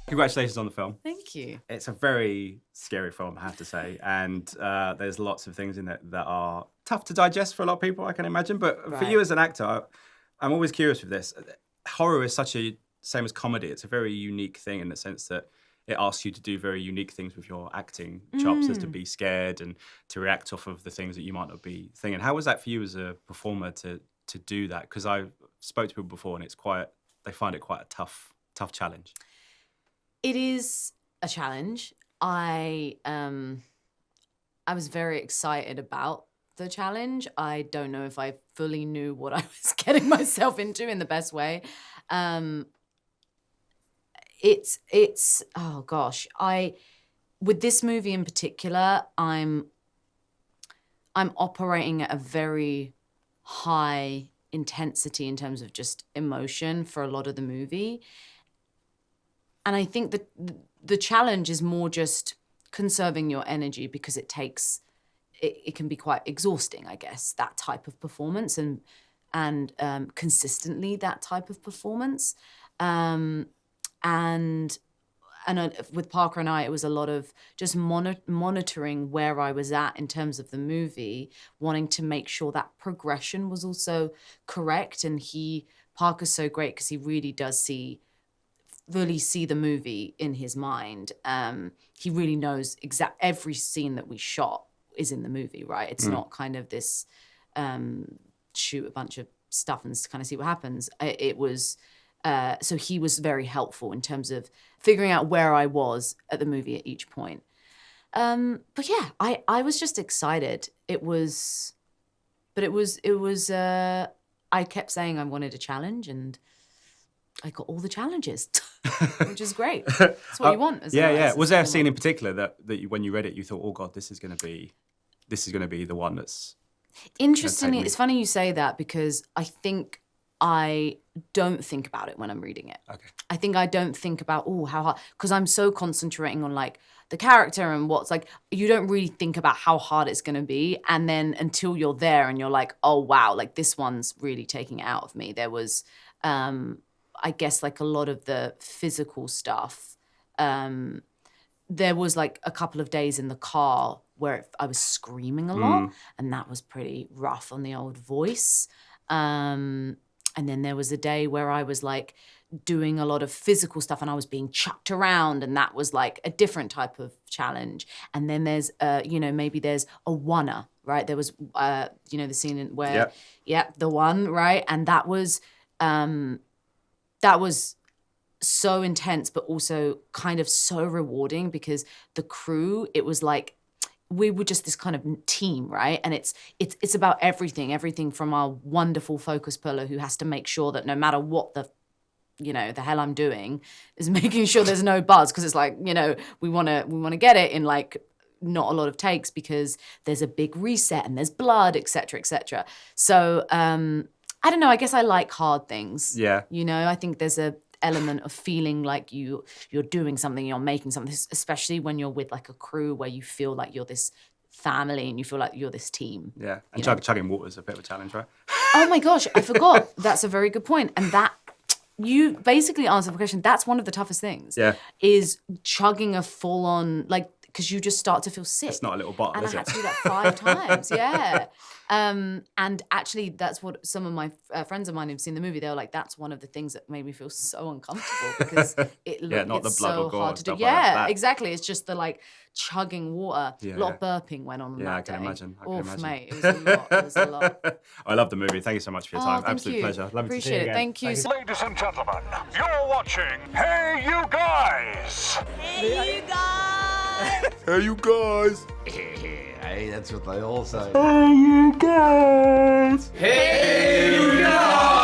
Congratulations on the film. Thank you. It's a very scary film, I have to say, and there's lots of things in it that are tough to digest for a lot of people, I can imagine. But for you as an actor, I'm always curious with this. Horror is same as comedy. It's a very unique thing in the sense that it asks you to do very unique things with your acting chops, as to be scared and to react off of the things that you might not be thinking. How was that for you as a performer to do that? Because I've spoke to people before, and they find it quite a tough challenge. It is a challenge. I was very excited about the challenge. I don't know if I fully knew what I was getting myself into in the best way. It's oh gosh, with this movie in particular, I'm operating at a very high intensity in terms of just emotion for a lot of the movie. And I think that the challenge is more just conserving your energy, because it can be quite exhausting, I guess, that type of performance and consistently that type of performance. And with Parker and I, it was a lot of just monitoring where I was at in terms of the movie, wanting to make sure that progression was also correct. And Parker's so great because he really does really see the movie in his mind. He really knows every scene that we shot is in the movie, right? It's not kind of this shoot a bunch of stuff and kind of see what happens. It was... so he was very helpful in terms of figuring out where I was at the movie at each point. But yeah, I was just excited. I kept saying I wanted a challenge, and I got all the challenges, which is great. That's what you want. Yeah. Was there a scene in particular that you, when you read it, you thought, oh God, this is going to be the one that's... Interestingly, it's funny you say that, because I think I don't think about it when I'm reading it. Okay. I think I don't think about, how hard, because I'm so concentrating on like the character and what's like, you don't really think about how hard it's going to be. And then until you're there and you're like, oh wow, like this one's really taking it out of me. There was, I guess, like a lot of the physical stuff. There was like a couple of days in the car where I was screaming a lot, and that was pretty rough on the old voice. And then there was a day where I was like doing a lot of physical stuff and I was being chucked around, and that was like a different type of challenge. And then there's, maybe there's a one-er, right? There was, the scene where, the one, right? And that was so intense, but also kind of so rewarding, because the crew, it was like, we were just this kind of team, right? And it's about everything from our wonderful focus puller who has to make sure that no matter what the hell I'm doing, is making sure there's no buzz, because it's like, we want to get it in like not a lot of takes because there's a big reset and there's blood, etc., etc. So I don't know. I guess I like hard things. Yeah. I think there's a element of feeling like you're doing something, you're making something, especially when you're with like a crew where you feel like you're this family and you feel like you're this team. Yeah, and chugging water is a bit of a challenge, right? Oh my gosh, I forgot. That's a very good point. And that, you basically answered the question. That's one of the toughest things. Yeah. Is chugging a full-on, like, because you just start to feel sick. It's not a little bottle, is it? And I had to do that 5 times, yeah. And actually, that's what some of my friends of mine who've seen the movie, they were like, that's one of the things that made me feel so uncomfortable, because it's so hard to do. Yeah, exactly. It's just the like chugging water. Yeah, a lot of burping went on that day. Yeah, I can imagine. Mate, it was a lot. It was a lot. I love the movie. Thank you so much for your time. Absolute pleasure. Love Appreciate to see you it. again. Thank you. Ladies and gentlemen, you're watching Hey You Guys. Hey, you guys. Hey, you guys. Hey, that's what they all say. Hey, you guys. Hey, you guys.